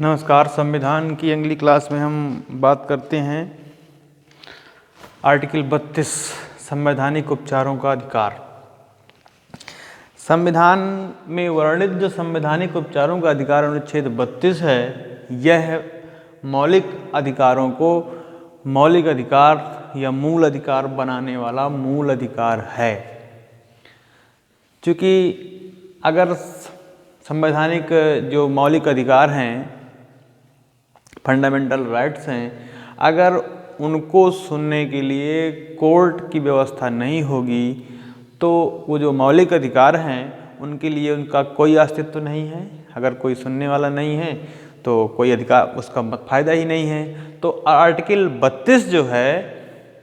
नमस्कार। संविधान की अगली क्लास में हम बात करते हैं आर्टिकल 32 संवैधानिक उपचारों का अधिकार। संविधान में वर्णित जो संवैधानिक उपचारों का अधिकार अनुच्छेद 32 है, यह मौलिक अधिकारों को मौलिक अधिकार या मूल अधिकार बनाने वाला मूल अधिकार है। चूँकि अगर संवैधानिक जो मौलिक अधिकार हैं, फंडामेंटल राइट्स हैं, अगर उनको सुनने के लिए कोर्ट की व्यवस्था नहीं होगी तो वो जो मौलिक अधिकार हैं उनके लिए उनका कोई अस्तित्व नहीं है। अगर कोई सुनने वाला नहीं है तो कोई अधिकार, उसका फ़ायदा ही नहीं है। तो आर्टिकल 32 जो है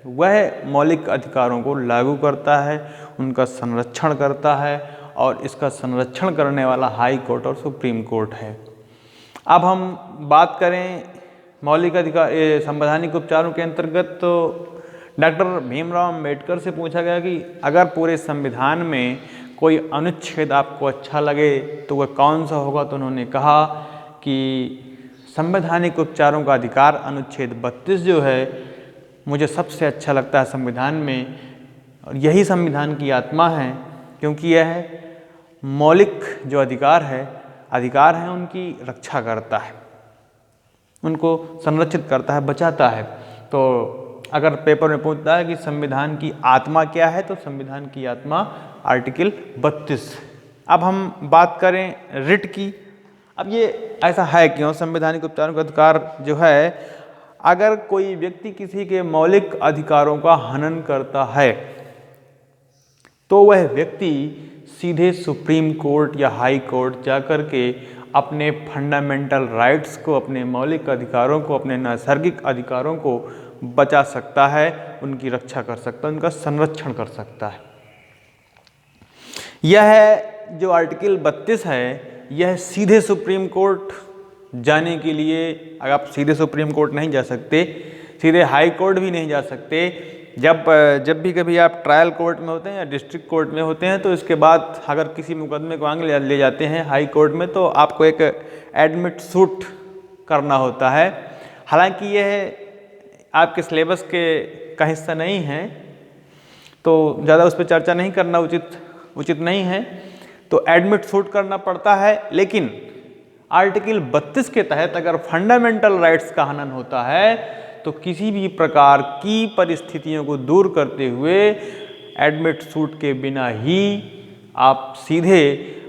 वह मौलिक अधिकारों को लागू करता है, उनका संरक्षण करता है, और इसका संरक्षण करने वाला हाई कोर्ट और सुप्रीम कोर्ट है। अब हम बात करें मौलिक अधिकार संवैधानिक उपचारों के अंतर्गत, तो डॉक्टर भीमराव अंबेडकर से पूछा गया कि अगर पूरे संविधान में कोई अनुच्छेद आपको अच्छा लगे तो वह कौन सा होगा, तो उन्होंने कहा कि संवैधानिक उपचारों का अधिकार अनुच्छेद 32 जो है मुझे सबसे अच्छा लगता है संविधान में, और यही संविधान की आत्मा है, क्योंकि यह मौलिक जो अधिकार है उनकी रक्षा करता है, उनको संरक्षित करता है, बचाता है। तो अगर पेपर में पूछता है कि संविधान की आत्मा क्या है, तो संविधान की आत्मा आर्टिकल 32। अब हम बात करें रिट की। अब ये ऐसा है क्यों? संवैधानिक उपचारों का अधिकार जो है, अगर कोई व्यक्ति किसी के मौलिक अधिकारों का हनन करता है तो वह व्यक्ति सीधे सुप्रीम कोर्ट या हाई कोर्ट जाकर के अपने फंडामेंटल राइट्स को, अपने मौलिक अधिकारों को, अपने नैसर्गिक अधिकारों को बचा सकता है, उनकी रक्षा कर सकता है, उनका संरक्षण कर सकता है। यह जो आर्टिकल 32 है, यह सीधे सुप्रीम कोर्ट जाने के लिए, अगर आप सीधे सुप्रीम कोर्ट नहीं जा सकते, सीधे हाई कोर्ट भी नहीं जा सकते। जब भी कभी आप ट्रायल कोर्ट में होते हैं या डिस्ट्रिक्ट कोर्ट में होते हैं, तो इसके बाद अगर किसी मुकदमे को आगे ले जाते हैं हाई कोर्ट में, तो आपको एक एडमिट सूट करना होता है। हालांकि यह आपके सिलेबस का हिस्सा नहीं है, तो ज़्यादा उस पर चर्चा नहीं करना उचित नहीं है। तो एडमिट सूट करना पड़ता है। लेकिन आर्टिकल 32 के तहत अगर फंडामेंटल राइट्स का हनन होता है तो किसी भी प्रकार की परिस्थितियों को दूर करते हुए एडमिट सूट के बिना ही आप सीधे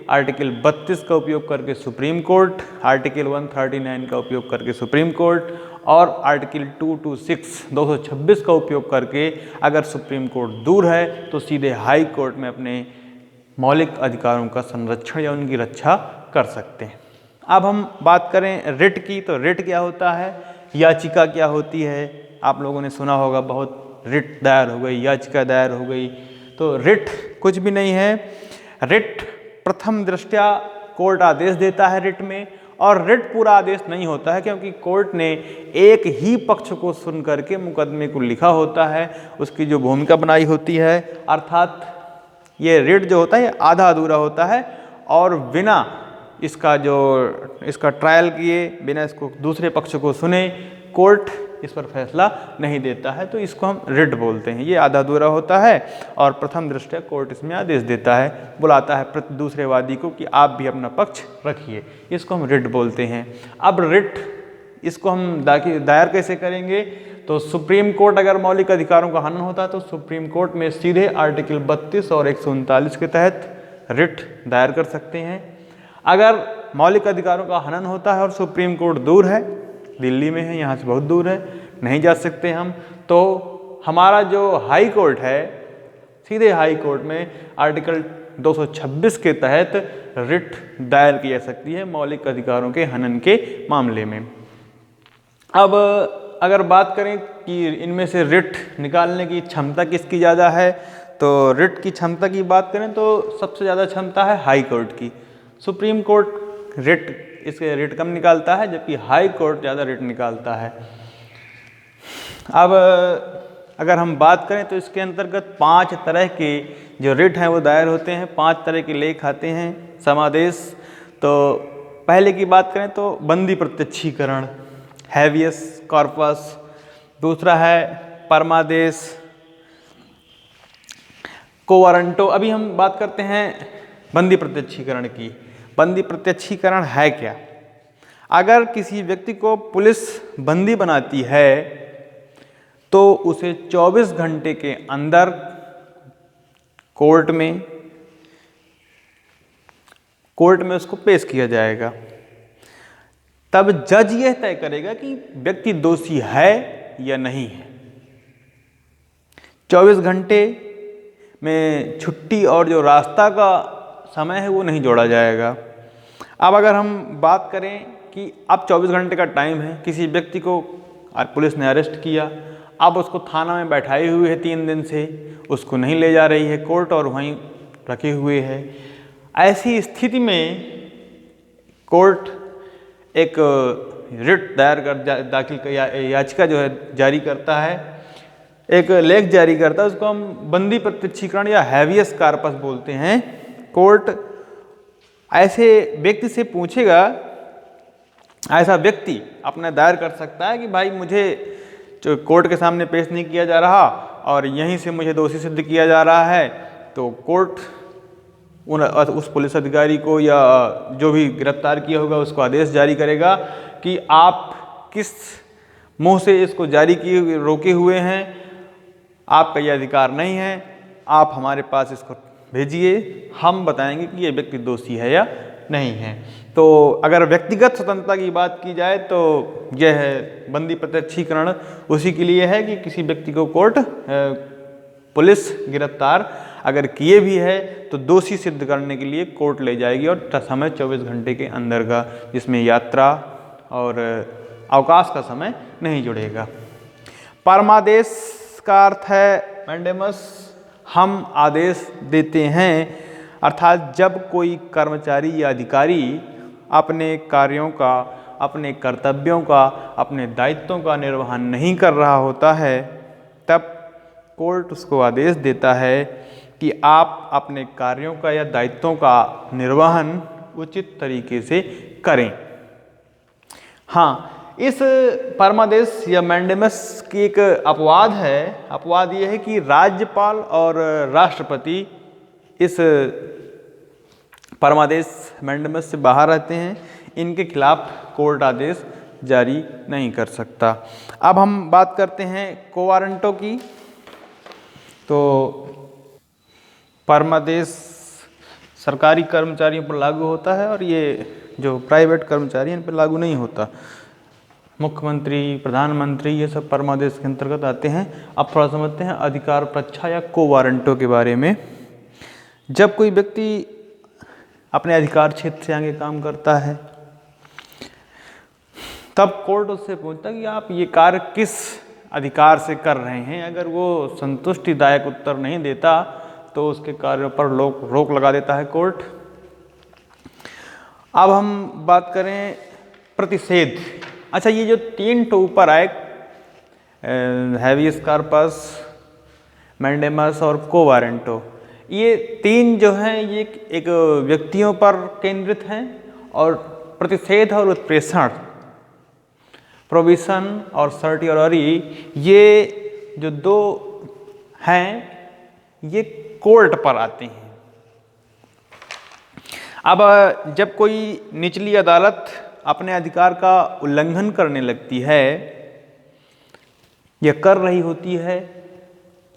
आर्टिकल 32 का उपयोग करके सुप्रीम कोर्ट, आर्टिकल 139 का उपयोग करके सुप्रीम कोर्ट, और आर्टिकल 226 का उपयोग करके अगर सुप्रीम कोर्ट दूर है तो सीधे हाई कोर्ट में अपने मौलिक अधिकारों का संरक्षण या उनकी रक्षा कर सकते हैं। अब हम बात करें रिट की, तो रिट क्या होता है, याचिका क्या होती है? आप लोगों ने सुना होगा बहुत, रिट दायर हो गई, याचिका दायर हो गई। तो रिट कुछ भी नहीं है। रिट प्रथम दृष्टया कोर्ट आदेश देता है रिट में, और रिट पूरा आदेश नहीं होता है, क्योंकि कोर्ट ने एक ही पक्ष को सुन करके मुकदमे को लिखा होता है, उसकी जो भूमिका बनाई होती है। अर्थात ये रिट जो होता है ये आधा अधूरा होता है, और बिना इसका ट्रायल किए, बिना इसको दूसरे पक्ष को सुने कोर्ट इस पर फैसला नहीं देता है। तो इसको हम रिट बोलते हैं। ये आधा अधूरा होता है, और प्रथम दृष्टया कोर्ट इसमें आदेश देता है, बुलाता है दूसरे वादी को कि आप भी अपना पक्ष रखिए। इसको हम रिट बोलते हैं। अब रिट इसको हम दायर कैसे करेंगे? तो सुप्रीम कोर्ट अगर मौलिक अधिकारों का हनन होता है तो सुप्रीम कोर्ट में सीधे आर्टिकल 32 और 139 के तहत रिट दायर कर सकते हैं। अगर मौलिक अधिकारों का हनन होता है और सुप्रीम कोर्ट दूर है, दिल्ली में है, यहाँ से बहुत दूर है, नहीं जा सकते हम, तो हमारा जो हाई कोर्ट है, सीधे हाई कोर्ट में आर्टिकल 226 के तहत रिट दायर की जा सकती है मौलिक अधिकारों के हनन के मामले में। अब अगर बात करें कि इनमें से रिट निकालने की क्षमता किसकी ज़्यादा है, तो रिट की क्षमता की बात करें तो सबसे ज़्यादा क्षमता है हाई कोर्ट की। सुप्रीम कोर्ट इसके रिट कम निकालता है, जबकि हाई कोर्ट ज़्यादा रिट निकालता है। अब अगर हम बात करें तो इसके अंतर्गत 5 तरह के जो रिट हैं वो दायर होते हैं। 5 तरह के लेख आते हैं समादेश। तो पहले की बात करें तो बंदी प्रत्यक्षीकरण, हैवियस कॉर्पस, दूसरा है परमादेश, को वारंटो। अभी हम बात करते हैं बंदी प्रत्यक्षीकरण की। बंदी प्रत्यक्षीकरण है क्या? अगर किसी व्यक्ति को पुलिस बंदी बनाती है तो उसे 24 घंटे के अंदर कोर्ट में उसको पेश किया जाएगा। तब जज यह तय करेगा कि व्यक्ति दोषी है या नहीं है। 24 घंटे में छुट्टी और जो रास्ता का समय है वो नहीं जोड़ा जाएगा। अब अगर हम बात करें कि अब 24 घंटे का टाइम है, किसी व्यक्ति को पुलिस ने अरेस्ट किया, अब उसको थाना में बैठाए हुए है 3 दिन से, उसको नहीं ले जा रही है कोर्ट और वहीं रखे हुए है। ऐसी स्थिति में कोर्ट एक रिट दाखिल याचिका जो है जारी करता है, एक लेख जारी करता है, उसको हम बंदी प्रत्यक्षीकरण या हैवियस कॉर्पस बोलते हैं। कोर्ट ऐसे व्यक्ति से पूछेगा, ऐसा व्यक्ति अपना दायर कर सकता है कि भाई मुझे जो कोर्ट के सामने पेश नहीं किया जा रहा और यहीं से मुझे दोषी सिद्ध किया जा रहा है, तो कोर्ट उस पुलिस अधिकारी को या जो भी गिरफ्तार किया होगा उसको आदेश जारी करेगा कि आप किस मुंह से इसको जारी किए रोके हुए हैं, आपका ये अधिकार नहीं है, आप हमारे पास इसको भेजिए, हम बताएंगे कि ये व्यक्ति दोषी है या नहीं है। तो अगर व्यक्तिगत स्वतंत्रता की बात की जाए तो यह है बंदी प्रत्यक्षीकरण उसी के लिए है कि किसी व्यक्ति को कोर्ट पुलिस गिरफ्तार अगर किए भी है तो दोषी सिद्ध करने के लिए कोर्ट ले जाएगी और समय 24 घंटे के अंदर का, जिसमें यात्रा और अवकाश का समय नहीं जुड़ेगा। परमादेश का अर्थ है मैंडेमस, हम आदेश देते हैं, अर्थात जब कोई कर्मचारी या अधिकारी अपने कार्यों का, अपने कर्तव्यों का, अपने दायित्वों का निर्वहन नहीं कर रहा होता है, तब कोर्ट उसको आदेश देता है कि आप अपने कार्यों का या दायित्वों का निर्वहन उचित तरीके से करें। हाँ, इस परमादेश या मैंडेमस की एक अपवाद है। अपवाद ये है कि राज्यपाल और राष्ट्रपति इस परमादेश मैंडेमस से बाहर रहते हैं, इनके खिलाफ कोर्ट आदेश जारी नहीं कर सकता। अब हम बात करते हैं को वारंटो की। तो परमादेश सरकारी कर्मचारियों पर लागू होता है और ये जो प्राइवेट कर्मचारी हैं इन पर लागू नहीं होता। मुख्यमंत्री, प्रधानमंत्री ये सब परमादेश के अंतर्गत आते हैं। अब थोड़ा समझते हैं अधिकार परीक्षा या को वारंटो के बारे में। जब कोई व्यक्ति अपने अधिकार क्षेत्र से आगे काम करता है तब कोर्ट उससे पूछता है कि आप ये कार्य किस अधिकार से कर रहे हैं। अगर वो संतुष्टिदायक उत्तर नहीं देता तो उसके कार्यों पर रोक लगा देता है कोर्ट। अब हम बात करें प्रतिषेध। अच्छा, ये जो 3 तो ऊपर आए, हैवियस कॉर्पस, मैंडेमस और को वारंटो, ये 3 जो हैं ये एक व्यक्तियों पर केंद्रित हैं और प्रतिषेध और उत्प्रेषण, प्रोविशन और सर्टियोररी, ये जो 2 हैं ये कोर्ट पर आते हैं। अब जब कोई निचली अदालत अपने अधिकार का उल्लंघन करने लगती है या कर रही होती है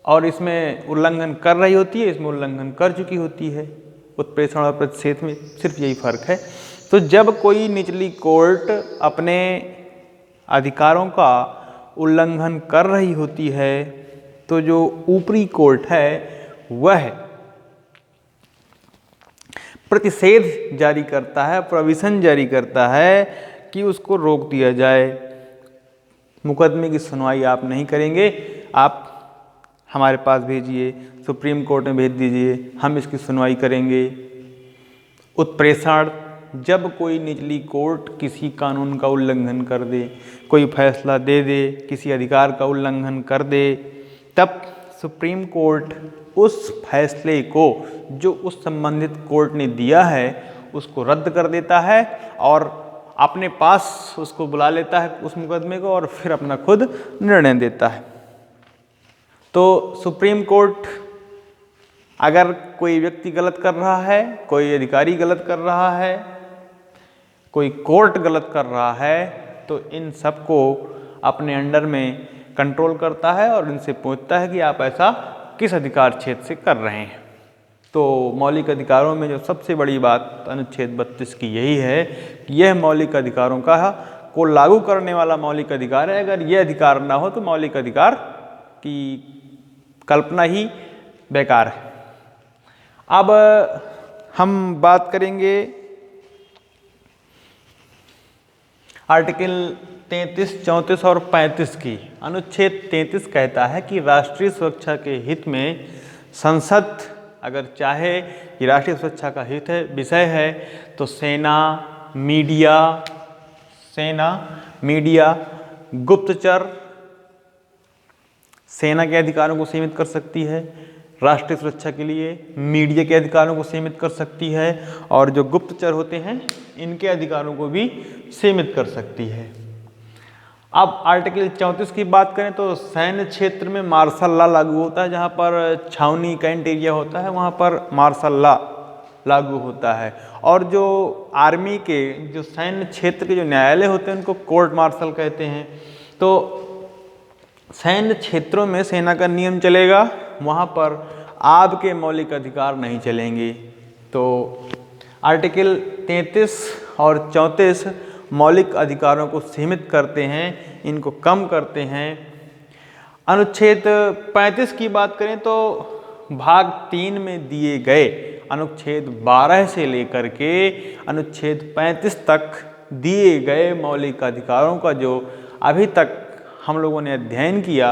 और इसमें उल्लंघन कर रही होती है, इसमें उल्लंघन कर चुकी होती है, उत्प्रेषण और प्रतिषेध में सिर्फ यही फर्क है। तो जब कोई निचली कोर्ट अपने अधिकारों का उल्लंघन कर रही होती है तो जो ऊपरी कोर्ट है वह प्रतिषेध जारी करता है, प्रोविशन जारी करता है कि उसको रोक दिया जाए, मुकदमे की सुनवाई आप नहीं करेंगे, आप हमारे पास भेजिए, सुप्रीम कोर्ट में भेज दीजिए, हम इसकी सुनवाई करेंगे। उत्प्रेषण, जब कोई निचली कोर्ट किसी कानून का उल्लंघन कर दे, कोई फैसला दे दे, किसी अधिकार का उल्लंघन कर दे, तब सुप्रीम कोर्ट उस फैसले को जो उस संबंधित कोर्ट ने दिया है उसको रद्द कर देता है और अपने पास उसको बुला लेता है उस मुकदमे को और फिर अपना खुद निर्णय देता है। तो सुप्रीम कोर्ट अगर कोई व्यक्ति गलत कर रहा है, कोई अधिकारी गलत कर रहा है, कोई कोर्ट गलत कर रहा है, तो इन सबको अपने अंडर में कंट्रोल करता है और इनसे पूछता है कि आप ऐसा किस अधिकार क्षेत्र से कर रहे हैं। तो मौलिक अधिकारों में जो सबसे बड़ी बात अनुच्छेद 32 की यही है कि यह मौलिक अधिकारों को लागू करने वाला मौलिक अधिकार है। अगर यह अधिकार ना हो तो मौलिक अधिकार की कल्पना ही बेकार है। अब हम बात करेंगे आर्टिकल 33, 34 और 35 की। अनुच्छेद 33 कहता है कि राष्ट्रीय सुरक्षा के हित में संसद अगर चाहे कि राष्ट्रीय सुरक्षा का हित है विषय है तो सेना, मीडिया, गुप्तचर, सेना के अधिकारों को सीमित कर सकती है, राष्ट्रीय सुरक्षा के लिए मीडिया के अधिकारों को सीमित कर सकती है और जो गुप्तचर होते हैं इनके अधिकारों को भी सीमित कर सकती है। अब आर्टिकल 34 की बात करें तो सैन्य क्षेत्र में मार्शल लॉ लागू होता है। जहाँ पर छावनी कैंट एरिया होता है वहाँ पर मार्शल लॉ लागू होता है। और जो आर्मी के जो सैन्य क्षेत्र के जो न्यायालय होते हैं उनको कोर्ट मार्शल कहते हैं। तो सैन्य क्षेत्रों में सेना का नियम चलेगा, वहाँ पर आपके मौलिक अधिकार नहीं चलेंगे। तो आर्टिकल 33 और 34 मौलिक अधिकारों को सीमित करते हैं, इनको कम करते हैं। अनुच्छेद 35 की बात करें तो भाग 3 में दिए गए अनुच्छेद 12 से लेकर के अनुच्छेद 35 तक दिए गए मौलिक अधिकारों का जो अभी तक हम लोगों ने अध्ययन किया,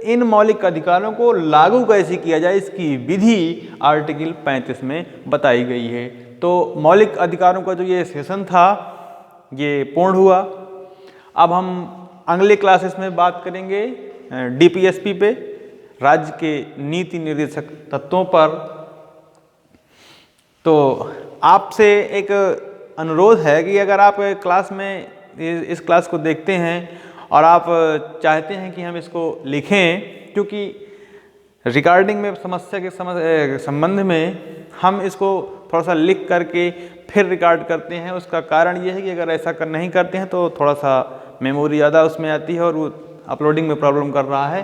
इन मौलिक अधिकारों को लागू कैसे किया जाए इसकी विधि आर्टिकल 35 में बताई गई है। तो मौलिक अधिकारों का जो ये सेशन था ये पूर्ण हुआ। अब हम अगले क्लासेस में बात करेंगे डीपीएसपी पे, राज्य के नीति निर्देशक तत्वों पर। तो आपसे एक अनुरोध है कि अगर आप क्लास में इस क्लास को देखते हैं और आप चाहते हैं कि हम इसको लिखें, क्योंकि रिकॉर्डिंग में समस्या के संबंध में हम इसको थोड़ा सा लिख करके फिर रिकॉर्ड करते हैं। उसका कारण ये है कि अगर ऐसा नहीं करते हैं तो थोड़ा सा मेमोरी ज़्यादा उसमें आती है और वो अपलोडिंग में प्रॉब्लम कर रहा है।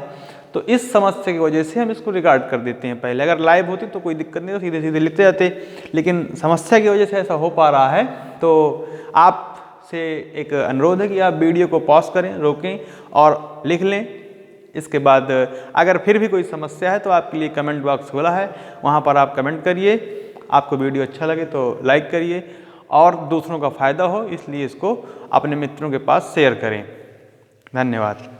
तो इस समस्या की वजह से हम इसको रिकॉर्ड कर देते हैं। पहले अगर लाइव होती तो कोई दिक्कत नहीं, तो सीधे सीधे लिखते जाते, लेकिन समस्या की वजह से ऐसा हो पा रहा है। तो आपसे एक अनुरोध है कि आप वीडियो को पॉज करें, रोकें और लिख लें। इसके बाद अगर फिर भी कोई समस्या है तो आपके लिए कमेंट बॉक्स खुला है, वहाँ पर आप कमेंट करिए। आपको वीडियो अच्छा लगे तो लाइक करिए और दूसरों का फ़ायदा हो इसलिए इसको अपने मित्रों के पास शेयर करें। धन्यवाद।